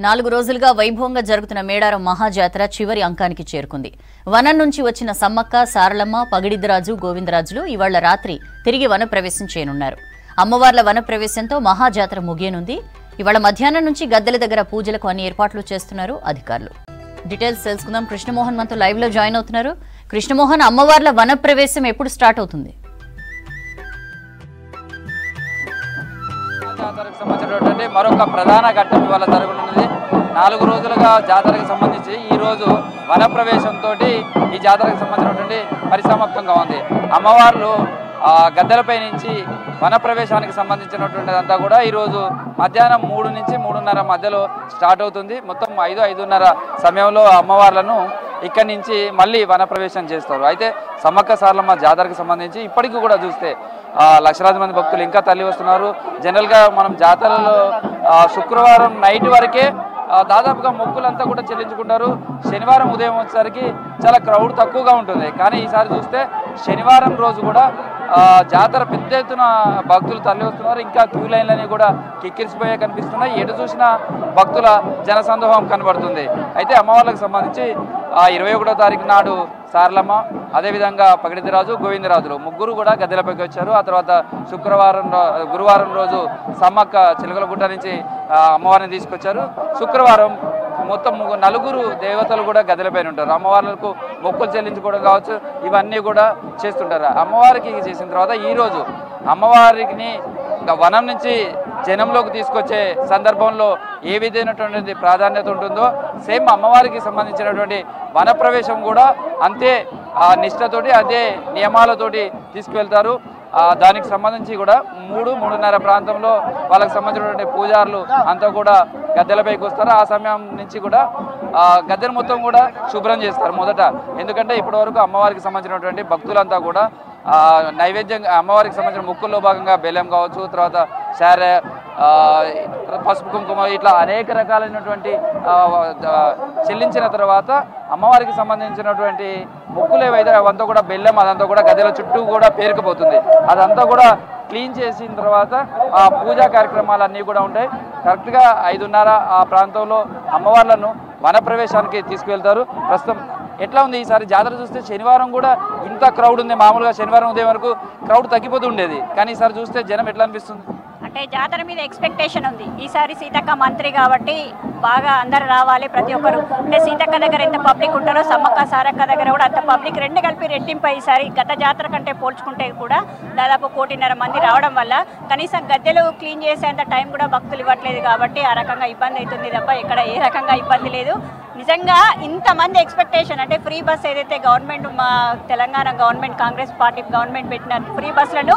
4 రోజులుగా వైభవంగా జరుగుతున్న మేడారం మహాజాతర చివరి అంకానికి చేరుకుంది. వనం నుంచి వచ్చిన సమ్మక్క, సారలమ్మ, పగిడిద్దరాజు, గోవిందరాజులు ఇవాళ రాత్రి తిరిగి వనప్రవేశం చేయనున్నారు. అమ్మవార్ల వనప్రవేశంతో మహాజాతర ముగియనుంది. ఇవాళ మధ్యాహ్నం నుంచి గద్దెల దగ్గర పూజలకు అన్ని ఏర్పాట్లు చేస్తున్నారు అధికారులు. డీటెయిల్స్ తెలుసుకుందాం. కృష్ణమోహన్ మనతో లైవ్ లో జాయిన్ అవుతున్నారు. కృష్ణమోహన్, అమ్మవార్ల వనప్రవేశం ఎప్పుడు స్టార్ట్ అవుతుంది? జాతరకు సంబంధించినటువంటి మరొక ప్రధాన ఘట్టం ఇవాళ జరగనున్నది. 4 రోజులుగా జాతరకు సంబంధించి ఈ రోజు వనప్రవేశంతో ఈ జాతరకు సంబంధించినటువంటి పరిసమాప్తంగా ఉంది. అమ్మవార్లు గద్దెలపై నుంచి వనప్రవేశానికి సంబంధించినటువంటిది అంతా కూడా ఈరోజు మధ్యాహ్నం 3 నుంచి 3:30 మధ్యలో స్టార్ట్ అవుతుంది. మొత్తం 5-5:30 సమయంలో అమ్మవార్లను ఇక్కడి నుంచి మళ్ళీ వనప్రవేశం చేస్తారు. అయితే సమ్మక్క సారలమ్మ జాతరకు సంబంధించి ఇప్పటికీ కూడా చూస్తే లక్షలాది మంది భక్తులు ఇంకా తరలి వస్తున్నారు. జనరల్గా మనం జాతరలో శుక్రవారం నైట్ వరకే దాదాపుగా మొక్కులంతా కూడా చెల్లించుకుంటారు. శనివారం ఉదయం వచ్చేసరికి చాలా క్రౌడ్ తక్కువగా ఉంటుంది. కానీ ఈసారి చూస్తే శనివారం రోజు కూడా జాతర పెద్ద ఎత్తున భక్తులు తరలి వస్తున్నారు. ఇంకా క్యూ లైన్లని కూడా కిక్కిరిసిపోయే కనిపిస్తున్నాయి. ఎటు చూసినా భక్తుల జనసందోహం కనబడుతుంది. అయితే అమ్మవార్లకు సంబంధించి 21వ తారీఖు నాడు సారలమ్మ, అదేవిధంగా పగిడిద్దరాజు, గోవిందరాజులు ముగ్గురు కూడా గద్దెలపైకి వచ్చారు. ఆ తర్వాత గురువారం రోజు సమ్మక్క చిలకలగుట్ట నుంచి అమ్మవారిని తీసుకొచ్చారు. శుక్రవారం మొత్తం 4 దేవతలు కూడా గద్దెలపైన ఉంటారు. అమ్మవార్లకు మొక్కులు చెల్లించుకోవడం కావచ్చు, ఇవన్నీ కూడా చేస్తుంటారు. అమ్మవారికి చేసిన తర్వాత ఈరోజు అమ్మవారికి వనం నుంచి జనంలోకి తీసుకొచ్చే సందర్భంలో ఏ విధమైనటువంటి ప్రాధాన్యత ఉంటుందో సేమ్ అమ్మవారికి సంబంధించినటువంటి వనప్రవేశం కూడా అంతే నిష్ఠతోటి అదే నియమాలతోటి తీసుకువెళ్తారు. దానికి సంబంధించి కూడా 3-3:30 ప్రాంతంలో వాళ్ళకి సంబంధించినటువంటి పూజారులు అంతా కూడా గద్దెలపైకి వస్తారు. ఆ సమయం నుంచి కూడా గద్దెను మొత్తం కూడా శుభ్రం చేస్తారు మొదట. ఎందుకంటే ఇప్పటి వరకు అమ్మవారికి సంబంధించినటువంటి భక్తులంతా కూడా నైవేద్యంగా అమ్మవారికి సంబంధించిన ముక్కుల్లో భాగంగా బెల్లం కావచ్చు, తర్వాత శారె, పసుపు కుంకుమ, ఇట్లా అనేక రకాలైనటువంటి చెల్లించిన తర్వాత అమ్మవారికి సంబంధించినటువంటి ముక్కులు ఏవైతే అవంతా కూడా బెల్లం అదంతా కూడా గద్దెల చుట్టూ కూడా పేరుకుపోతుంది. అదంతా కూడా క్లీన్ చేసిన తర్వాత ఆ పూజా కార్యక్రమాలన్నీ కూడా ఉంటాయి. కరెక్ట్గా 5:30 ఆ ప్రాంతంలో అమ్మవార్లను వనప్రవేశానికి తీసుకువెళ్తారు. ప్రస్తుతం ఎట్లా ఉంది ఈసారి జాతర చూస్తే శనివారం కూడా ఇంత క్రౌడ్ ఉంది. మామూలుగా శనివారం ఉదయం వరకు క్రౌడ్ తగ్గిపోతూ ఉండేది, కానీ ఈసారి చూస్తే జనం ఎట్లా అనిపిస్తుంది? అంటే జాతర మీద ఎక్స్పెక్టేషన్ ఉంది. ఈసారి సీతక్క మంత్రి కాబట్టి బాగా అందరు రావాలి ప్రతి ఒక్కరు. అంటే సీతక్క దగ్గర ఎంత పబ్లిక్ ఉంటారో సమ్మక్క సారక్క దగ్గర కూడా అంత పబ్లిక్, రెండు కలిపి రెట్టింపు. ఈసారి గత జాతర కంటే పోల్చుకుంటే కూడా దాదాపు 1,50,000 మంది రావడం వల్ల కనీసం గద్దెలు క్లీన్ చేసేంత టైం కూడా భక్తులు ఇవ్వట్లేదు. కాబట్టి ఆ రకంగా ఇబ్బంది అవుతుంది తప్ప ఇక్కడ ఏ రకంగా ఇబ్బంది లేదు. నిజంగా ఇంతమంది ఎక్స్పెక్టేషన్ అంటే ఫ్రీ బస్ ఏదైతే గవర్నమెంట్, మా Telangana government, Congress party government పెట్టిన ఫ్రీ బస్సులను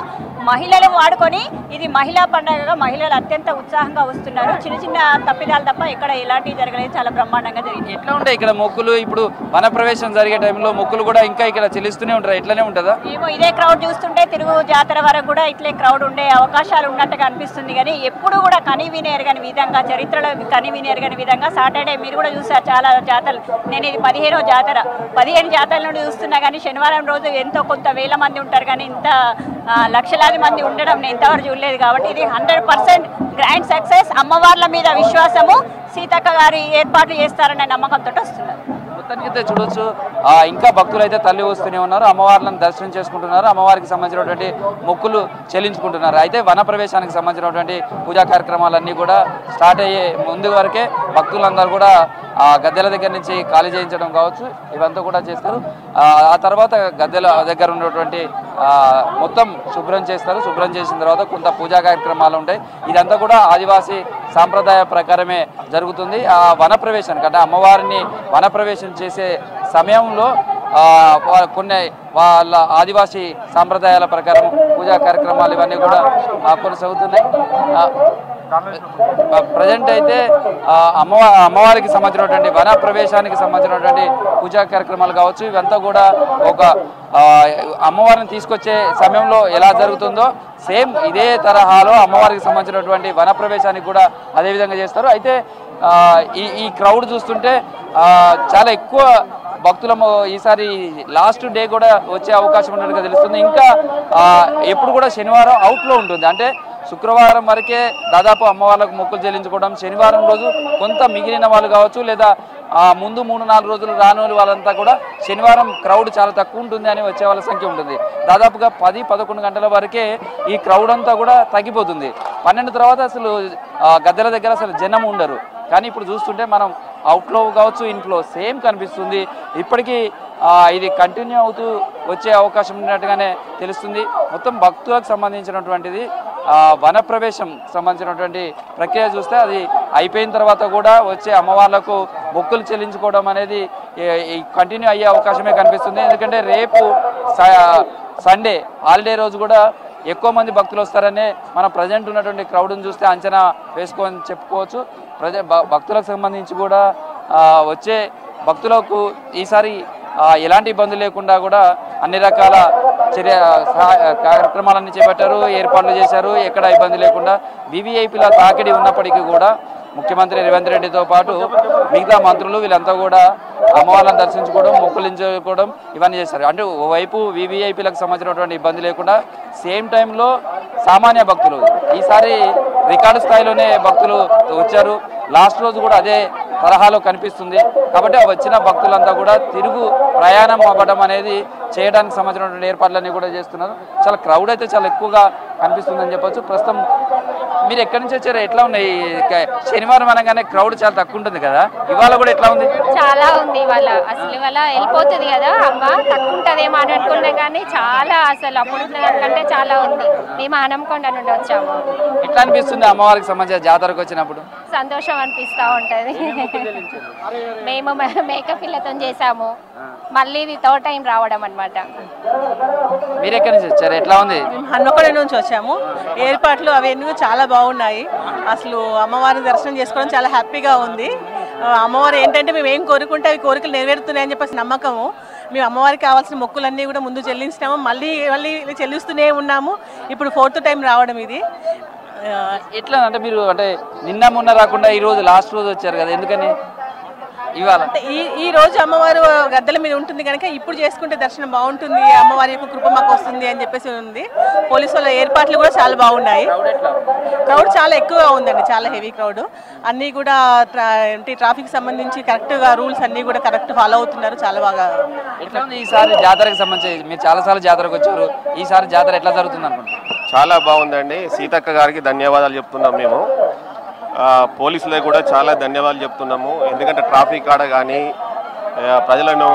మహిళలు వాడుకొని ఇది మహిళా పండుగగా మహిళలు అత్యంత ఉత్సాహంగా వస్తున్నారు. చిన్న చిన్న తప్పిదాలు తప్ప ఇక్కడ ఎలాంటివి జరగలేదు. చాలా బ్రహ్మాండంగా జరిగింది. ఎట్లా ఉంటాయి ఇక్కడ మొక్కులు? ఇప్పుడు వనప్రవేశం జరిగే టైంలో మొక్కులు కూడా ఇంకా ఇక్కడ చెల్లిస్తూనే ఉంటారు, ఎట్లనే ఉంటుందా? ఏమో ఇదే క్రౌడ్ చూస్తుంటే తిరుగు జాతర వరకు కూడా ఇట్లే క్రౌడ్ ఉండే అవకాశాలు ఉన్నట్టుగా అనిపిస్తుంది. కానీ ఎప్పుడు కూడా కనివిని ఎరగని విధంగా, చరిత్రలో కనివిని ఎరగని విధంగా సాటర్డే మీరు కూడా చూసారు చాలా జాతరలు. నేను ఇది 15వ జాతర, 15 జాతరల నుండి చూస్తున్నా. కానీ శనివారం రోజు ఎంతో కొంత వేల మంది ఉంటారు, కానీ ఇంత లక్షలాది మంది ఉండడం నేను ఇంతవరకు చూడలేదు. కాబట్టి ఇది 100% గ్రాండ్ సక్సెస్. అమ్మవార్ల మీద విశ్వాసము, సీతక్క గారి ఏర్పాట్లు చేస్తారనే నమ్మకంతో వస్తున్నారు. మొత్తానికైతే చూడొచ్చు ఇంకా భక్తులు అయితే తల్లి వస్తూనే ఉన్నారు. అమ్మవార్లను దర్శనం చేసుకుంటున్నారు, అమ్మవారికి సంబంధించినటువంటి మొక్కులు చెల్లించుకుంటున్నారు. అయితే వనప్రవేశానికి సంబంధించినటువంటి పూజా కార్యక్రమాలన్నీ కూడా స్టార్ట్ అయ్యే ముందు వరకే భక్తులందరూ కూడా గద్దెల దగ్గర నుంచి ఖాళీ చేయించడం కావచ్చు, ఇవంతా కూడా చేస్తారు. ఆ తర్వాత గద్దెల దగ్గర ఉన్నటువంటి మొత్తం శుభ్రం చేస్తారు. శుభ్రం చేసిన తర్వాత కొంత పూజా కార్యక్రమాలు ఉంటాయి. ఇదంతా కూడా ఆదివాసీ సాంప్రదాయ ప్రకారమే జరుగుతుంది. ఆ వనప్రవేశానికి అంటే అమ్మవారిని వనప్రవేశం చేసే సమయంలో కొన్ని వాళ్ళ ఆదివాసీ సాంప్రదాయాల ప్రకారం పూజా కార్యక్రమాలు ఇవన్నీ కూడా కొనసాగుతున్నాయి. ప్రజెంట్ అయితే అమ్మవారికి సంబంధించినటువంటి వన ప్రవేశానికి సంబంధించినటువంటి పూజా కార్యక్రమాలు కావచ్చు, ఇవంతా కూడా ఒక అమ్మవారిని తీసుకొచ్చే సమయంలో ఎలా జరుగుతుందో సేమ్ ఇదే తరహాలో అమ్మవారికి సంబంధించినటువంటి వన ప్రవేశానికి కూడా అదే విధంగా చేస్తారు. అయితే ఈ క్రౌడ్ చూస్తుంటే చాలా ఎక్కువ భక్తులము ఈసారి లాస్ట్ డే కూడా వచ్చే అవకాశం ఉన్నట్టుగా తెలుస్తుంది. ఇంకా ఎప్పుడు కూడా శనివారం అవుట్లో ఉంటుంది, అంటే శుక్రవారం వరకే దాదాపు అమ్మవార్లకు మొక్కులు చెల్లించుకోవడం, శనివారం రోజు కొంత మిగిలిన వాళ్ళు కావచ్చు లేదా ముందు 3-4 రోజులు రాని వాళ్ళంతా కూడా శనివారం క్రౌడ్ చాలా తక్కువ ఉంటుంది అని వచ్చే వాళ్ళ సంఖ్య ఉంటుంది. దాదాపుగా 10-11 గంటల వరకే ఈ క్రౌడ్ అంతా కూడా తగ్గిపోతుంది. 12 తర్వాత అసలు గద్దెల దగ్గర అసలు జనం ఉండరు. కానీ ఇప్పుడు చూస్తుంటే మనం అవుట్లో కావచ్చు ఇన్ఫ్లో సేమ్ కనిపిస్తుంది. ఇప్పటికీ ఇది కంటిన్యూ అవుతూ వచ్చే అవకాశం ఉన్నట్టుగానే తెలుస్తుంది. మొత్తం భక్తులకు సంబంధించినటువంటిది వనప్రవేశం సంబంధించినటువంటి ప్రక్రియ చూస్తే అది అయిపోయిన తర్వాత కూడా వచ్చే అమ్మవార్లకు మొక్కులు చెల్లించుకోవడం అనేది కంటిన్యూ అయ్యే అవకాశమే కనిపిస్తుంది. ఎందుకంటే రేపు సండే హాలిడే రోజు కూడా ఎక్కువ మంది భక్తులు వస్తారనే మన ప్రజెంట్ ఉన్నటువంటి క్రౌడ్ని చూస్తే అంచనా వేసుకొని చెప్పుకోవచ్చు. భక్తులకు సంబంధించి కూడా వచ్చే భక్తులకు ఈసారి ఎలాంటి ఇబ్బందులు లేకుండా కూడా అన్ని రకాల కార్యక్రమాలన్నీ చేపట్టారు, ఏర్పాట్లు చేశారు. ఎక్కడ ఇబ్బంది లేకుండా వివిఐపీల తాకిడి ఉన్నప్పటికీ కూడా ముఖ్యమంత్రి రేవంత్ రెడ్డితో పాటు మిగతా మంత్రులు వీళ్ళంతా కూడా అమ్మవార్లను దర్శించుకోవడం, మొక్కులించుకోవడం ఇవన్నీ చేశారు. అంటే ఓవైపు వివిఐపీలకు సంబంధించినటువంటి ఇబ్బంది లేకుండా సేమ్ టైంలో సామాన్య భక్తులు ఈసారి రికార్డు స్థాయిలోనే భక్తులు వచ్చారు. లాస్ట్ రోజు కూడా అదే తరహాలో కనిపిస్తుంది. కాబట్టి వచ్చిన భక్తులంతా కూడా తిరుగు ప్రయాణం అవ్వడం అనేది చేయడానికి సంబంధించినటువంటి ఏర్పాట్లన్నీ కూడా చేస్తున్నారు. చాలా క్రౌడ్ అయితే చాలా ఎక్కువగా కనిపిస్తుందని చెప్పొచ్చు. ప్రస్తుతం మీరు ఎక్కడి నుంచి వచ్చారు, ఎట్లా ఉన్నాయి? శనివారం అనగానే క్రౌడ్ చాలా తక్కువ ఉంటుంది కదా, ఇవాళ కూడా ఎట్లా ఉంది? చాలా ఉంది ఇవాళ. అసలు ఇవాళ వెళ్ళిపోతుంది కదా అమ్మ, తక్కువ ఉంటుందేమో అని అనుకున్నా కానీ చాలా అసలు అప్పుడు కంటే చాలా ఉంది. మేము హనంకొండ నుండి వచ్చాము. ఎట్లా అనిపిస్తుంది అమ్మవారికి సంబంధించిన జాతరకు వచ్చినప్పుడు? సంతోషం అనిపిస్తూ ఉంటుంది. మేము మేకప్ పిల్లతో చేసాము, మళ్ళీ ఇది థర్డ్ టైం రావడం అనమాట. మీరు ఎక్కడి నుంచి వచ్చారు, ఎట్లా ఉంది? మేము హన్మకొండ నుంచి వచ్చాము. ఏర్పాట్లు అవన్నీ చాలా బాగున్నాయి. అసలు అమ్మవారిని దర్శనం చేసుకోవడం చాలా హ్యాపీగా ఉంది. అమ్మవారు ఏంటంటే మేము ఏం కోరుకుంటే అవి కోరికలు నెరవేరుతున్నాయని చెప్పేసి నమ్మకము. మేము అమ్మవారికి కావాల్సిన మొక్కులన్నీ కూడా ముందు చెల్లించినాము, మళ్ళీ చెల్లిస్తూనే ఉన్నాము. ఇప్పుడు 4th టైం రావడం ఇది. ఎట్లా అంటే మీరు అంటే నిన్న మొన్న రాకుండా ఈ రోజు లాస్ట్ రోజు వచ్చారు కదా, ఎందుకని ఇవాళ? ఈ రోజు అమ్మవారు గద్దెల మీద ఉంటుంది కనుక ఇప్పుడు చేసుకుంటే దర్శనం బాగుంటుంది, అమ్మవారి యొక్క కృప మాకు వస్తుంది అని చెప్పేసి ఉంది. పోలీసు వాళ్ళ ఏర్పాట్లు కూడా చాలా బాగున్నాయి. క్రౌడ్ చాలా ఎక్కువగా ఉందండి, చాలా హెవీ క్రౌడ్. అన్నీ కూడా ట్రాఫిక్ సంబంధించి కరెక్ట్గా రూల్స్ అన్నీ కూడా కరెక్ట్ ఫాలో అవుతున్నారు. చాలా బాగా. ఎట్లా ఉంది ఈసారి జాతరకు సంబంధించి? మీరు చాలాసార్లు జాతరకు వచ్చారు, ఈసారి జాతర ఎట్లా జరుగుతుంది అనుకుంటున్నారు? చాలా బాగుందండి. సీతక్క గారికి ధన్యవాదాలు చెప్తున్నాం మేము. పోలీసులకు కూడా చాలా ధన్యవాదాలు చెప్తున్నాము. ఎందుకంటే ట్రాఫిక్ ఆడ కానీ ప్రజలను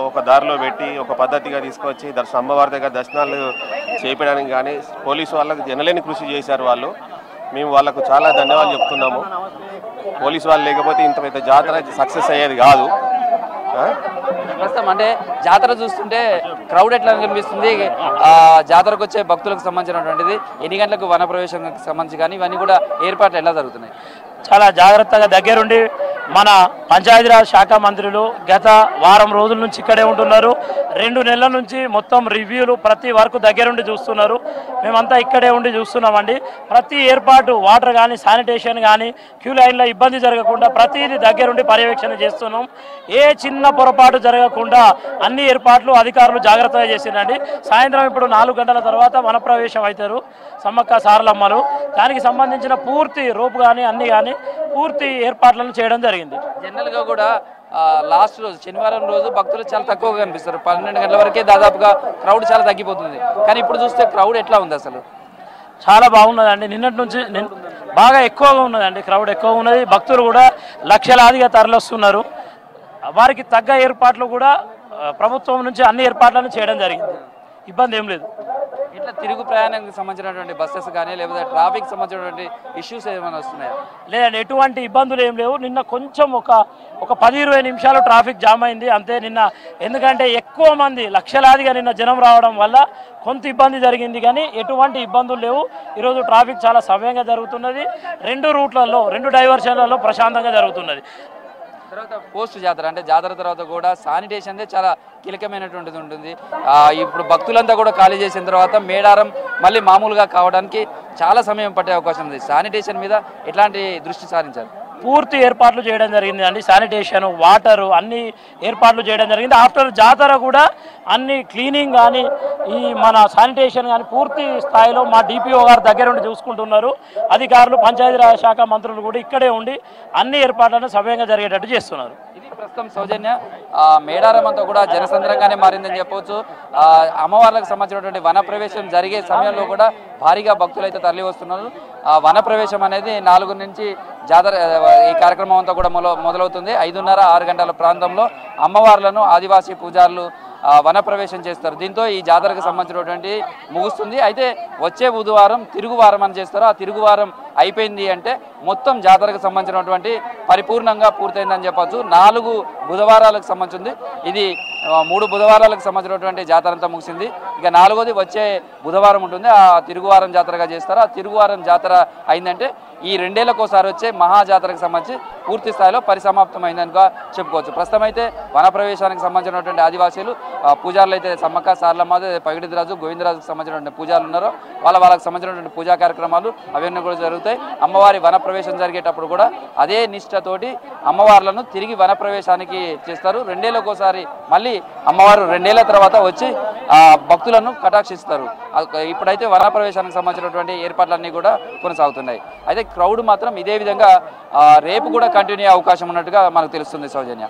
ఒక దారిలో పెట్టి ఒక పద్ధతిగా తీసుకొచ్చి అమ్మవారి దగ్గర దర్శనాలు చేపడానికి కానీ పోలీసు వాళ్ళకు జనలేని కృషి చేశారు వాళ్ళు. మేము వాళ్ళకు చాలా ధన్యవాదాలు చెప్తున్నాము. పోలీసు వాళ్ళు లేకపోతే ఇంత పెద్ద జాతర సక్సెస్ అయ్యేది కాదు. ప్రస్తుతం అంటే జాతర చూస్తుంటే క్రౌడ్ ఎట్లా కనిపిస్తుంది? జాతరకు వచ్చే భక్తులకు సంబంధించినటువంటిది ఎన్ని గంటలకు వనప్రవేశానికి సంబంధించి కానీ ఇవన్నీ కూడా ఏర్పాట్లు ఎలా జరుగుతున్నాయి? చాలా జాగ్రత్తగా దగ్గరుండి మన పంచాయతీరాజ్ శాఖ మంత్రులు గత వారం రోజుల నుంచి ఇక్కడే ఉంటున్నారు. 2 నెలల నుంచి మొత్తం రివ్యూలు ప్రతి వరకు దగ్గరుండి చూస్తున్నారు. మేమంతా ఇక్కడే ఉండి చూస్తున్నామండి. ప్రతి ఏర్పాటు వాటర్ కానీ శానిటేషన్ కానీ క్యూ లైన్లో ఇబ్బంది జరగకుండా ప్రతిదీ దగ్గరుండి పర్యవేక్షణ చేస్తున్నాం. ఏ చిన్న పొరపాటు జరగకుండా అన్ని ఏర్పాట్లు అధికారులు జాగ్రత్తగా చేసిందండి. సాయంత్రం ఇప్పుడు 4 గంటల తర్వాత వనప్రవేశం అవుతారు సమ్మక్క సారలమ్మలు. దానికి సంబంధించిన పూర్తి రూపు కానీ అన్ని కానీ పూర్తి ఏర్పాట్లను చేయడం జరిగింది. జనరల్గా కూడా లాస్ట్ రోజు శనివారం రోజు భక్తులు చాలా తక్కువగా కనిపిస్తారు. 12 గంటల వరకే దాదాపుగా క్రౌడ్ చాలా తగ్గిపోతుంది. కానీ ఇప్పుడు చూస్తే క్రౌడ్ ఎట్లా ఉంది? అసలు చాలా బాగున్నదండి. నిన్నటి నుంచి బాగా ఎక్కువగా ఉన్నదండి, క్రౌడ్ ఎక్కువ ఉన్నది. భక్తులు కూడా లక్షలాదిగా తరలిస్తున్నారు. వారికి తగ్గ ఏర్పాట్లు కూడా ప్రభుత్వం నుంచి అన్ని ఏర్పాట్లను చేయడం జరిగింది. ఇబ్బంది ఏం లేదు. ఇట్లా తిరుగు ప్రయాణానికి సంబంధించినటువంటి బస్సెస్ కానీ లేకపోతే ట్రాఫిక్ సంబంధించినటువంటి ఇష్యూస్ ఏమైనా వస్తున్నాయా? లేదండి, ఎటువంటి ఇబ్బందులు ఏం లేవు. నిన్న కొంచెం ఒక 10-20 నిమిషాలు ట్రాఫిక్ జామ్ అయింది అంతే నిన్న. ఎందుకంటే ఎక్కువ మంది లక్షలాదిగా నిన్న జనం రావడం వల్ల కొంత ఇబ్బంది జరిగింది, కానీ ఎటువంటి ఇబ్బందులు లేవు. ఈరోజు ట్రాఫిక్ చాలా సమయంగా జరుగుతున్నది. 2 రూట్లలో 2 డైవర్షన్లలో ప్రశాంతంగా జరుగుతున్నది. తర్వాత పోస్ట్ జాతర అంటే జాతర తర్వాత కూడా శానిటేషన్ చాలా కీలకమైనటువంటిది ఉంటుంది. ఇప్పుడు భక్తులంతా కూడా ఖాళీ చేసిన తర్వాత మేడారం మళ్ళీ మామూలుగా కావడానికి చాలా సమయం పట్టే అవకాశం ఉంది. శానిటేషన్ మీద ఎట్లాంటి దృష్టి సారించారు? పూర్తి ఏర్పాట్లు చేయడం జరిగింది అండి. శానిటేషన్, వాటరు అన్ని ఏర్పాట్లు చేయడం జరిగింది. ఆఫ్టర్ జాతర కూడా అన్ని క్లీనింగ్ కానీ ఈ మన శానిటేషన్ కానీ పూర్తి స్థాయిలో మా డిపిఓ గారు దగ్గరుండి చూసుకుంటున్నారు. అధికారులు పంచాయతీరాజ్ శాఖ మంత్రులు కూడా ఇక్కడే ఉండి అన్ని ఏర్పాట్లను సవ్యంగా జరిగేటట్టు చేస్తున్నారు. ఇది ప్రస్తుతం సౌజన్య మేడారం అంతా కూడా జనసంద్రంగానే మారిందని చెప్పవచ్చు. అమ్మవార్లకు సంబంధించినటువంటి వన ప్రవేశం జరిగే సమయంలో కూడా భారీగా భక్తులు అయితే తరలి వస్తున్నారు. వన ప్రవేశం అనేది 4 నుంచి జాతర ఈ కార్యక్రమం అంతా కూడా మొదలవుతుంది. 5:30-6 గంటల ప్రాంతంలో అమ్మవార్లను ఆదివాసీ పూజారులు వన ప్రవేశం చేస్తారు. దీంతో ఈ జాతరకు సంబంధించినటువంటి ముగుస్తుంది. అయితే వచ్చే బుధవారం తిరుగువారం అని చేస్తారు. ఆ తిరుగువారం అయిపోయింది అంటే మొత్తం జాతరకు సంబంధించినటువంటి పరిపూర్ణంగా పూర్తయిందని చెప్పచ్చు. 4 బుధవారాలకు సంబంధించింది. ఇది 3 బుధవారాలకు సంబంధించినటువంటి జాతర అంతా ముగిసింది. ఇక 4వది వచ్చే బుధవారం ఉంటుంది. ఆ తిరుగువారం జాతరగా చేస్తారు. ఆ తిరుగువారం జాతర అయిందంటే ఈ 2 ఏళ్లకోసారి వచ్చే మహాజాతరకు సంబంధించి పూర్తి స్థాయిలో పరిసమాప్తమైందని చెప్పుకోవచ్చు. ప్రస్తుతం అయితే వన ప్రవేశానికి సంబంధించినటువంటి ఆదివాసీలు పూజారులు అయితే సమ్మక్క, సారలమ్మ, పగిడిద్రాజు, గోవిందరాజుకు సంబంధించినటువంటి పూజారులు ఉన్నారో వాళ్ళకి సంబంధించినటువంటి పూజా కార్యక్రమాలు అవన్నీ కూడా జరుగుతాయి. అమ్మవారి వన ప్రవేశం జరిగేటప్పుడు కూడా అదే నిష్ఠతోటి అమ్మవార్లను తిరిగి వన ప్రవేశానికి చేస్తారు. 2 ఏళ్లకోసారి మళ్ళీ అమ్మవారు 2 ఏళ్ల తర్వాత వచ్చి భక్తులను కటాక్షిస్తారు. ఇప్పుడైతే వన ప్రవేశానికి సంబంధించినటువంటి ఏర్పాట్లన్నీ కూడా కొనసాగుతున్నాయి. అయితే క్రౌడ్ మాత్రం ఇదే విధంగా రేపు కూడా కంటిన్యూ అయ్యే అవకాశం ఉన్నట్టుగా మనకు తెలుస్తుంది సౌజన్య.